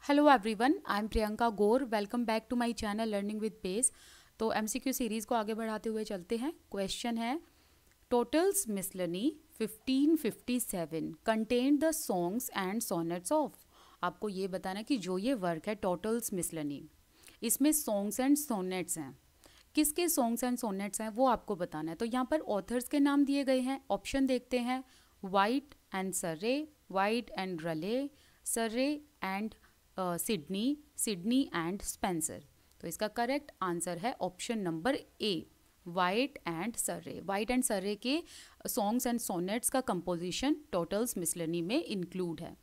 Hello everyone, I am Priyanka Gaur. Welcome back to my channel learning with pace. तो MCQ series को आगे बढ़ाते हुए चलते हैं। क्वेश्चन है, Tottel's Miscellany 1557 contain the songs and sonnets of. आपको ये बताना है कि जो ये वर्क है टोटल्स मिसलेनी, इसमें सॉन्ग्स एंड सोनेट्स हैं। किसके सॉन्ग्स एंड सोनेट्स हैं वो आपको बताना है। तो यहाँ पर ऑथर्स के नाम दिए गए हैं। ऑप्शन देखते हैं, Wyatt and Surrey, Wyatt and Raleigh, Surrey and Sidney, Sidney and Spenser. तो इसका करेक्ट आंसर है option number A, Wyatt and Surrey. Wyatt and Surrey के सॉन्ग्स एंड सोनेट्स का कंपोजिशन टोटल्स मिसलेनी में इंक्लूड है।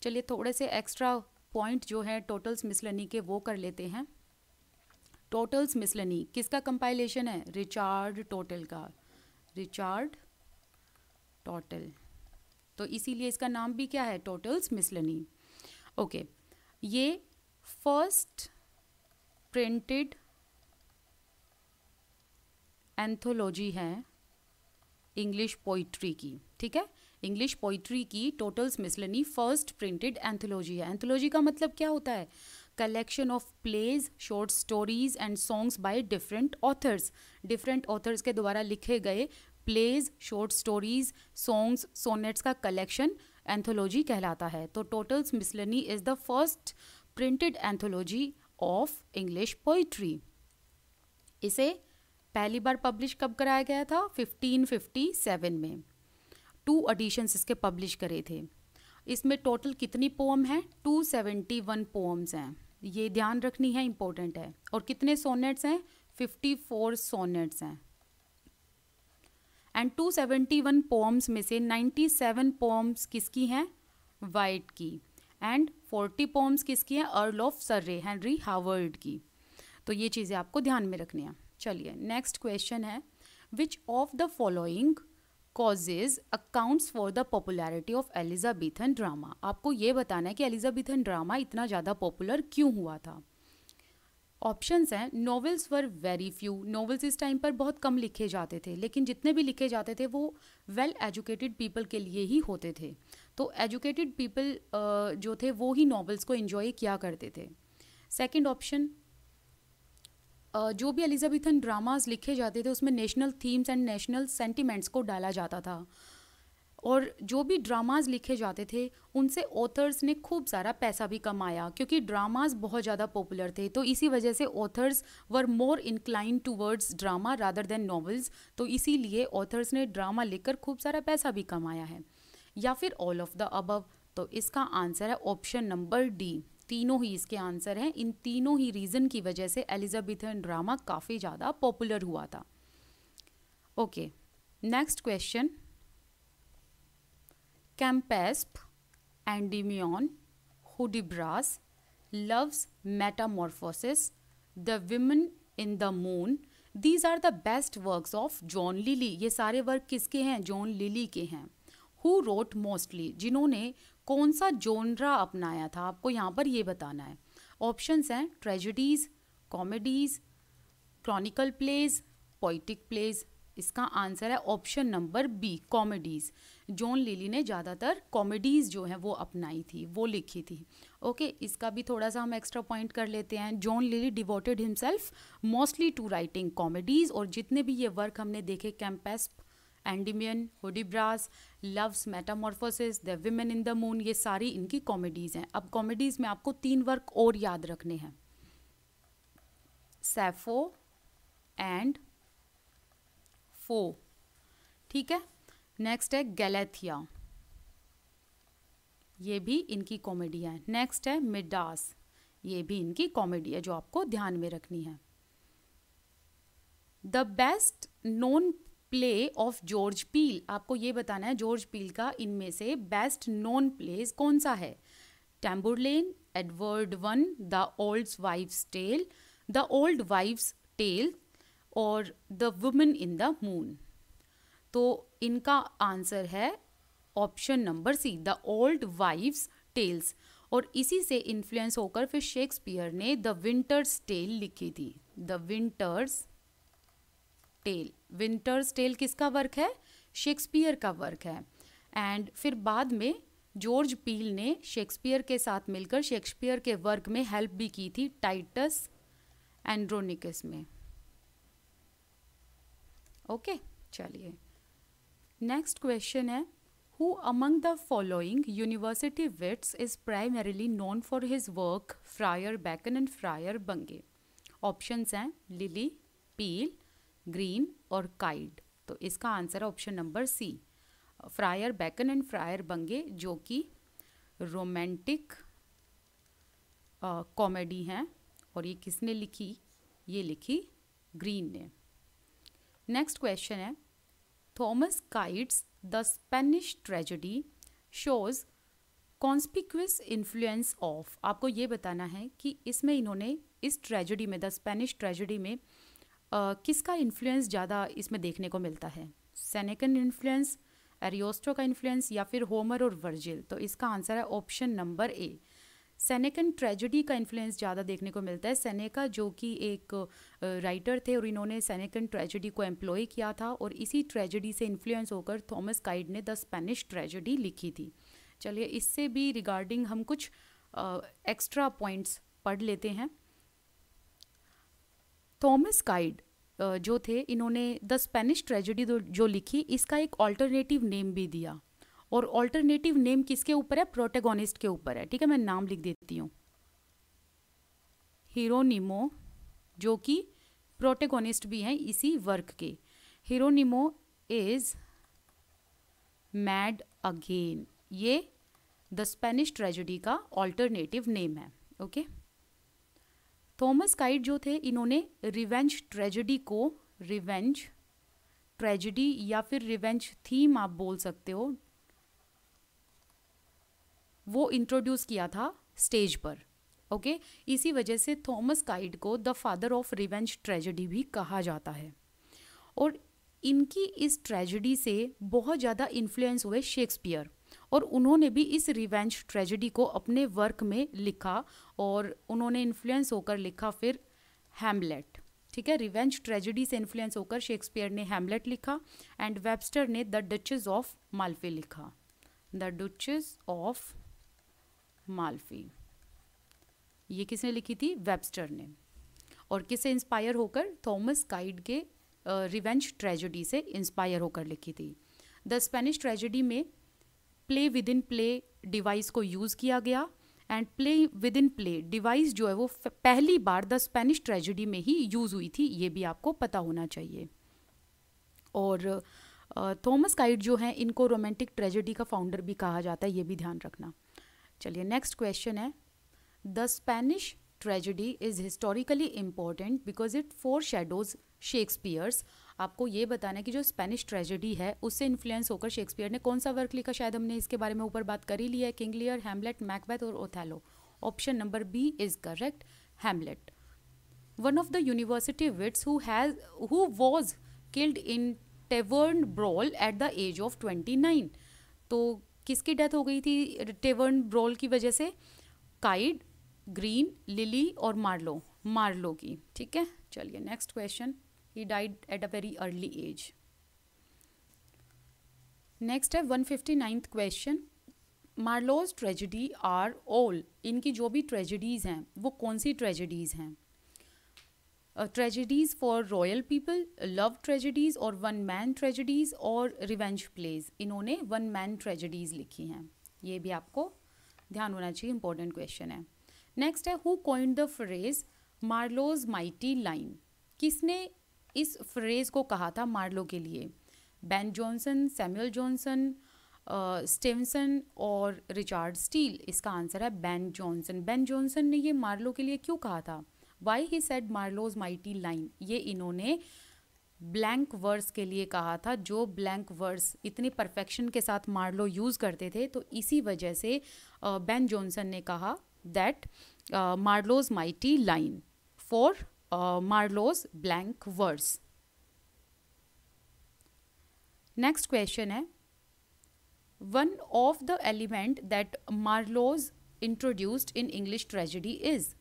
चलिए थोड़े से एक्स्ट्रा पॉइंट जो है टोटल्स मिसलेनी के वो कर लेते हैं। टोटल्स मिसलेनी किसका कंपाइलेशन है? रिचार्ड टोटल का, रिचार्ड टोटल। तो इसीलिए इसका नाम भी क्या है? Tottel's miscellany. ओके, ये फर्स्ट प्रिंटेड एंथोलॉजी है इंग्लिश पोइट्री की। ठीक है, इंग्लिश पोइट्री की Tottel's miscellany first printed anthology है। एंथोलॉजी का मतलब क्या होता है? Collection of plays, short stories and songs by different authors. Different authors के द्वारा लिखे गए plays, short stories, songs, sonnets का कलेक्शन एंथोलॉजी कहलाता है। तो Tottel's Miscellany is the first printed anthology of English poetry. इसे पहली बार पब्लिश कब कराया गया था? 1557 में। 2 एडिशंस इसके पब्लिश करे थे। इसमें टोटल कितनी पोम है? 271 पोम्स हैं, ये ध्यान रखनी है, इंपॉर्टेंट है। और कितने सोनेट्स हैं? 54 सोनेट्स हैं। एंड 271 पोम्स में से 97 पोम्स किसकी हैं? वाइट की। एंड 40 पोम्स किसकी हैं? Earl of Surrey, Henry Howard की। तो ये चीज़ें आपको ध्यान में रखनी है। चलिए नेक्स्ट क्वेश्चन है, which of the following causes accounts for the popularity of Elizabethan drama. आपको ये बताना है कि एलिजाबेथन ड्रामा इतना ज़्यादा पॉपुलर क्यों हुआ था। ऑप्शंस हैं, novels were very few. Novels इस टाइम पर बहुत कम लिखे जाते थे, लेकिन जितने भी लिखे जाते थे वो वेल एजुकेटेड पीपल के लिए ही होते थे। तो एजुकेटेड पीपल जो थे वो ही नॉवेल्स को एंजॉय किया करते थे। सेकंड ऑप्शन, जो भी एलिजाबेथन ड्रामास लिखे जाते थे उसमें national themes and national sentiments को डाला जाता था। और जो भी ड्रामाज लिखे जाते थे उनसे ऑथर्स ने खूब सारा पैसा भी कमाया, क्योंकि ड्रामाज बहुत ज़्यादा पॉपुलर थे। तो इसी वजह से authors were more incline towards drama rather than novels. तो इसीलिए ऑथर्स ने ड्रामा लिखकर खूब सारा पैसा भी कमाया है। या फिर ऑल ऑफ द अबव। तो इसका आंसर है ऑप्शन नंबर डी, तीनों ही इसके आंसर हैं। इन तीनों ही रीज़न की वजह से एलिजाबेथन ड्रामा काफ़ी ज़्यादा पॉपुलर हुआ था। Okay, next question, Campaspe, Endymion, Hudibras, Love's Metamorphosis, the women in the moon, these are the best works of John Lyly. ये सारे वर्क किसके हैं? जॉन लिली के हैं। हु रोट मोस्टली, जिन्होंने कौन सा जोनरा अपनाया था, आपको यहाँ पर ये बताना है। ऑप्शंस हैं, tragedies, comedies, chronicle plays, poetic plays. इसका आंसर है option number B, comedies. John Lyly ने ज़्यादातर कॉमेडीज़ जो हैं वो अपनाई थी, वो लिखी थी। ओके, इसका भी थोड़ा सा हम एक्स्ट्रा पॉइंट कर लेते हैं। John Lyly devoted himself mostly to writing comedies. और जितने भी ये वर्क हमने देखे, Campaspe, Endymion, Hudibras, Love's Metamorphosis, the women in the moon, ये सारी इनकी कॉमेडीज़ हैं। अब कॉमेडीज़ में आपको 3 वर्क और याद रखने हैं, सैफो एंड फो। ठीक है, नेक्स्ट है गैलेथिया, ये भी इनकी कॉमेडी है। नेक्स्ट है मिडास, ये भी इनकी कॉमेडी है जो आपको ध्यान में रखनी है। The best known play of George Peele, आपको ये बताना है जॉर्ज पील का इनमें से बेस्ट नोन प्लेज कौन सा है। Tamburlaine, Edward one, the old wife's tale, the old wife's tale और the women in the moon. तो इनका आंसर है option number C, the old wife's tales. और इसी से इन्फ्लुएंस होकर फिर शेक्सपियर ने द विंटर्स टेल लिखी थी। The Winter's Tale, Winter's Tale किसका वर्क है? शेक्सपियर का वर्क है। एंड फिर बाद में जॉर्ज पील ने शेक्सपियर के साथ मिलकर शेक्सपियर के वर्क में हेल्प भी की थी टाइटस एंड्रोनिकस में। ओके चलिए नेक्स्ट क्वेश्चन है, who among the following university wits is primarily known for his work Friar Bacon and Friar Bungay. Options हैं लिली, पील, ग्रीन और काइड। तो इसका आंसर है option number C, Friar Bacon and Friar Bungay, जो कि romantic comedy हैं। और ये किसने लिखी? ये लिखी ग्रीन ने। नेक्स्ट क्वेश्चन है, Thomas kites the Spanish tragedy shows conspicuous influence of. आपको ये बताना है कि इसमें इन्होंने इस ट्रेजेडी में, द स्पेनिश ट्रेजेडी में किसका इन्फ्लुएंस ज़्यादा इसमें देखने को मिलता है? सेनेकन इन्फ्लुएंस, एरियोस्टो का इन्फ्लुएंस या फिर होमर और वर्जिल। तो इसका आंसर है ऑप्शन नंबर ए, सेनेकन ट्रेजेडी का इन्फ्लुएंस ज़्यादा देखने को मिलता है। सेनेका जो कि एक राइटर थे और इन्होंने सेनेकन ट्रेजेडी को एम्प्लॉय किया था और इसी ट्रेजेडी से इन्फ्लुएंस होकर थॉमस काइड ने द स्पेनिश ट्रेजेडी लिखी थी। चलिए इससे भी रिगार्डिंग हम कुछ एक्स्ट्रा पॉइंट्स पढ़ लेते हैं। थॉमस काइड जो थे, इन्होंने द स्पेनिश ट्रेजेडी जो लिखी, इसका एक ऑल्टरनेटिव नेम भी दिया। और ऑल्टरनेटिव नेम किसके ऊपर है? प्रोटेगोनिस्ट के ऊपर है। ठीक है, मैं नाम लिख देती हूँ, हिरोनिमो, जो कि प्रोटेगोनिस्ट भी हैं इसी वर्क के। हिरोनिमो इज मैड अगेन, ये द स्पेनिश ट्रेजेडी का ऑल्टरनेटिव नेम है। ओके थॉमस काइड जो थे, इन्होंने रिवेंज ट्रेजेडी को, रिवेंज ट्रेजेडी या फिर रिवेंज थीम आप बोल सकते हो, वो इंट्रोड्यूस किया था स्टेज पर। ओके इसी वजह से थॉमस काइड को the father of revenge tragedy भी कहा जाता है। और इनकी इस ट्रेजेडी से बहुत ज़्यादा इन्फ्लुएंस हुए शेक्सपियर, और उन्होंने भी इस रिवेंज ट्रेजेडी को अपने वर्क में लिखा और उन्होंने इन्फ्लुएंस होकर लिखा फिर हैमलेट। ठीक है, रिवेंज ट्रेजेडी से इन्फ्लुएंस होकर शेक्सपियर ने हैमलेट लिखा एंड वेबस्टर ने द डचेस ऑफ माल्फी लिखा, द डचेस ऑफ माल्फी। ये किसने लिखी थी? वेबस्टर ने। और किससे इंस्पायर होकर? थॉमस काइड के रिवेंज ट्रेजेडी से इंस्पायर होकर लिखी थी। द स्पेनिश ट्रेजेडी में play with in play device को यूज़ किया गया and play with in play device जो है वो पहली बार द स्पेनिश ट्रेजेडी में ही यूज़ हुई थी, ये भी आपको पता होना चाहिए। और थॉमस काइड जो हैं, इनको रोमांटिक ट्रेजेडी का फाउंडर भी कहा जाता है, ये भी ध्यान रखना। चलिए नेक्स्ट क्वेश्चन है, the Spanish tragedy is historically important because it foreshadows Shakespeare's. आपको ये बताना है कि जो स्पेनिश ट्रेजेडी है उससे इन्फ्लुएंस होकर शेक्सपियर ने कौन सा वर्क लिखा? शायद हमने इसके बारे में ऊपर बात कर ही ली है, किंग लियर, हैमलेट, मैकबेथ और Othello. Option number B is correct, Hamlet. One of the university wits who was killed in tavern brawl at the age of 29। तो किसकी डेथ हो गई थी टेवर्न ब्रॉल की वजह से? काइड, ग्रीन, लिली और मार्लो की। ठीक है, चलिए next question, he died at a very early age. Next है 159th question, Marlowe's tragedy are all, इनकी जो भी ट्रेजेडीज हैं वो कौन सी ट्रेजेडीज हैं? Tragedies for royal people, love tragedies और वन मैन ट्रेजेडीज और रिवेंज प्लेज। इन्होंने वन मैन ट्रेजेडीज लिखी हैं, ये भी आपको ध्यान होना चाहिए, इंपॉर्टेंट क्वेश्चन है। नेक्स्ट है, who coined the phrase Marlowe's mighty line, किसने इस फ्रेज को कहा था मार्लो के लिए? Ben Jonson, Samuel Johnson, Stevenson और रिचार्ड स्टील। इसका आंसर है बेन जॉनसन। बेन जॉनसन ने ये मार्लो के लिए क्यों कहा था? Why he said Marlowe's mighty line, ये इन्होंने ब्लैंक वर्स के लिए कहा था। जो ब्लैंक वर्स इतनी परफेक्शन के साथ मार्लो यूज़ करते थे, तो इसी वजह से बेन जॉनसन ने कहा that Marlowe's mighty line for Marlowe's blank verse. Next question है, one of the element that Marlowe's introduced in English tragedy is.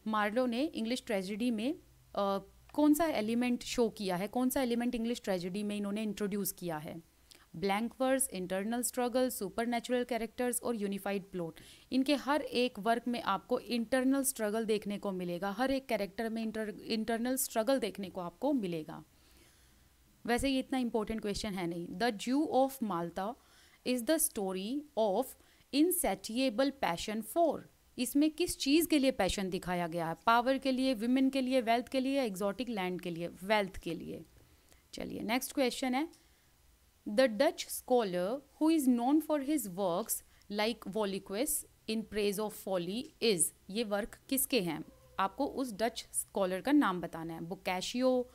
Marlowe ने इंग्लिश ट्रेजेडी में कौन सा एलिमेंट शो किया है, कौन सा एलिमेंट इंग्लिश ट्रेजेडी में इन्होंने इंट्रोड्यूस किया है? Blank verse, internal struggle, supernatural characters और यूनिफाइड प्लॉट। इनके हर एक वर्क में आपको इंटरनल स्ट्रगल देखने को मिलेगा, हर एक कैरेक्टर में इंटरनल स्ट्रगल देखने को आपको मिलेगा। वैसे ये इतना इंपॉर्टेंट क्वेश्चन है नहीं। The Jew of Malta is the story of insatiable passion for. इसमें किस चीज़ के लिए पैशन दिखाया गया है? पावर के लिए, विमेन के लिए, वेल्थ के लिए, एग्जॉटिक लैंड के लिए? वेल्थ के लिए। चलिए नेक्स्ट क्वेश्चन है, the Dutch scholar who is known for his works like वॉलिक्विस in praise of folly is. ये वर्क किसके हैं? आपको उस डच स्कॉलर का नाम बताना है। बोकाशियो,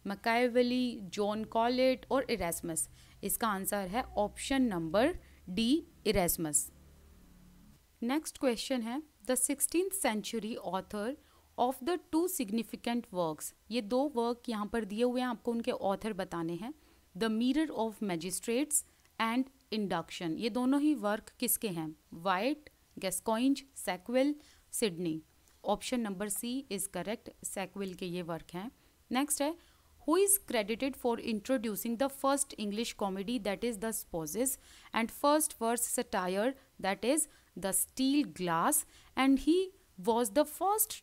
मैकियावेली, जॉन कॉलेट और इरेस्मस। इसका आंसर है option number D, Erasmus. Next question है, the 16th century author of the two significant works. ये दो वर्क यहाँ पर दिए हुए हैं, आपको उनके ऑथर बताने हैं। The mirror of magistrates and induction. ये दोनों ही वर्क किसके हैं? Wyatt, Gascoigne, Sackville, Sidney. Option number C is correct, Sackville के ये वर्क हैं। नेक्स्ट है, who is credited for introducing the first English comedy that is The Spouses and first verse satire that is The Steel Glass, and he was the first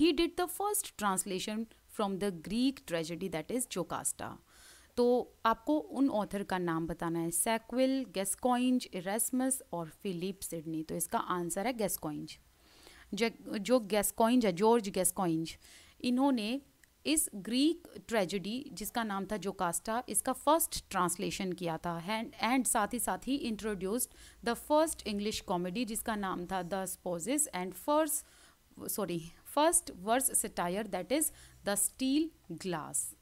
he did the first translation from the Greek tragedy that is Jocasta. तो आपको उन author का नाम बताना है, Sackville, गैस्कॉइंज, इरेस्मस और Philip Sidney. तो इसका आंसर है गैस्कॉइंज। जो गैस्कॉइंज है, जॉर्ज गैस्कॉइंज, इन्होंने इस ग्रीक ट्रेजेडी जिसका नाम था जोकास्टा, इसका फर्स्ट ट्रांसलेशन किया था एंड साथ ही introduced the first English comedy जिसका नाम था the Supposes and first verse satire that is the steel glass.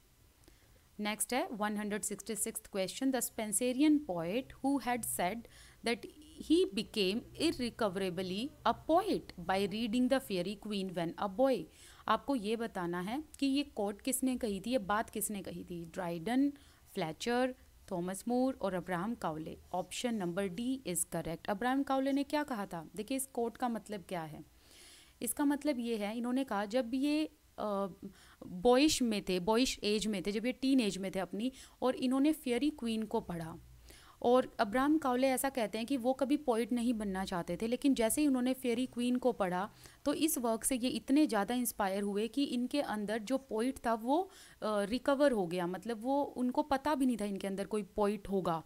Next है 166th question, the Spenserian poet who had said that he became irrecoverably a poet by reading the Fairy Queen when a boy। आपको ये बताना है कि ये coat किसने कही थी, ये बात किसने कही थी? ड्राइडन, फ्लेचर, थॉमस मूर और Abraham Cowley. Option number D is correct. Abraham Cowley ने क्या कहा था? देखिए इस कोट का मतलब क्या है। इसका मतलब ये है, इन्होंने कहा जब ये बॉयश एज में थे, जब ये टीन एज में थे अपनी, और इन्होंने फेयरी क्वीन को पढ़ा, और अब्राहम काउले ऐसा कहते हैं कि वो कभी पोइट नहीं बनना चाहते थे, लेकिन जैसे ही उन्होंने फेयरी क्वीन को पढ़ा तो इस वर्क से ये इतने ज़्यादा इंस्पायर हुए कि इनके अंदर जो पोइट था वो रिकवर हो गया। मतलब वो उनको पता भी नहीं था इनके अंदर कोई पोइट होगा,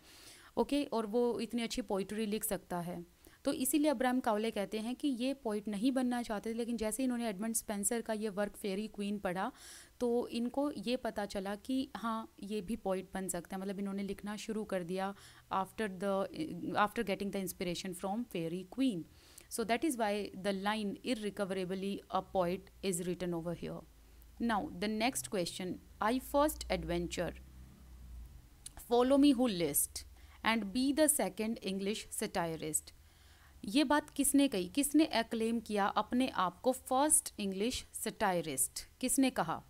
ओके, और वो इतनी अच्छी पोइट्री लिख सकता है। तो इसीलिए अब्राहम काउले कहते हैं कि ये पोइट नहीं बनना चाहते थे, लेकिन जैसे इन्होंने एडमंड स्पेंसर का ये वर्क फेयरी क्वीन पढ़ा तो इनको ये पता चला कि हाँ ये भी पोइट बन सकते हैं। मतलब इन्होंने लिखना शुरू कर दिया after getting the inspiration from Faerie Queene. So that is why the line irrecoverably a poet is written over here. Now the next question, I first adventure, follow me who list and be the second English satirist. ये बात किसने कही, किसने acclaim किया अपने आप को first English satirist? किसने कहा?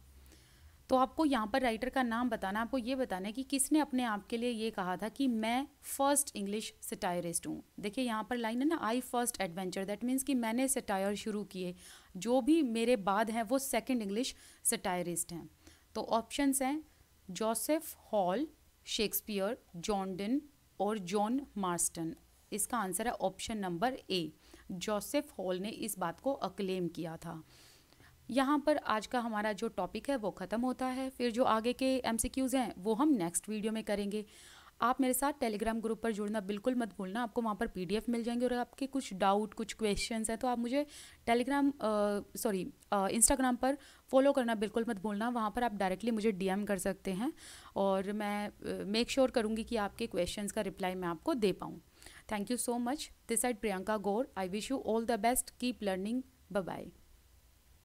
तो आपको यहाँ पर राइटर का नाम बताना, आपको ये बताना है कि किसने अपने आप के लिए ये कहा था कि मैं फर्स्ट इंग्लिश सटायरिस्ट हूँ। देखिए यहाँ पर लाइन है ना, आई फर्स्ट एडवेंचर, दैट मीन्स कि मैंने सटायर शुरू किए, जो भी मेरे बाद हैं वो सेकेंड इंग्लिश सटायरिस्ट हैं। तो ऑप्शंस हैं Joseph hall, Shakespeare, John Donne और जॉन मार्स्टन। इसका आंसर है ऑप्शन नंबर ए, जोसेफ हॉल ने इस बात को अक्लेम किया था। यहाँ पर आज का हमारा जो टॉपिक है वो ख़त्म होता है, फिर जो आगे के MCQs हैं वो हम नेक्स्ट वीडियो में करेंगे। आप मेरे साथ टेलीग्राम ग्रुप पर जुड़ना बिल्कुल मत भूलना, आपको वहाँ पर PDF मिल जाएंगे, और आपके कुछ डाउट, कुछ क्वेश्चंस हैं तो आप मुझे इंस्टाग्राम पर फॉलो करना बिल्कुल मत भूलना। वहाँ पर आप डायरेक्टली मुझे DM कर सकते हैं और मैं मेक श्योर करूँगी कि आपके क्वेश्चंस का रिप्लाई मैं आपको दे पाऊँ। Thank you so much. This side Priyanka Gaur. I wish you all the best. Keep learning. Bye-bye.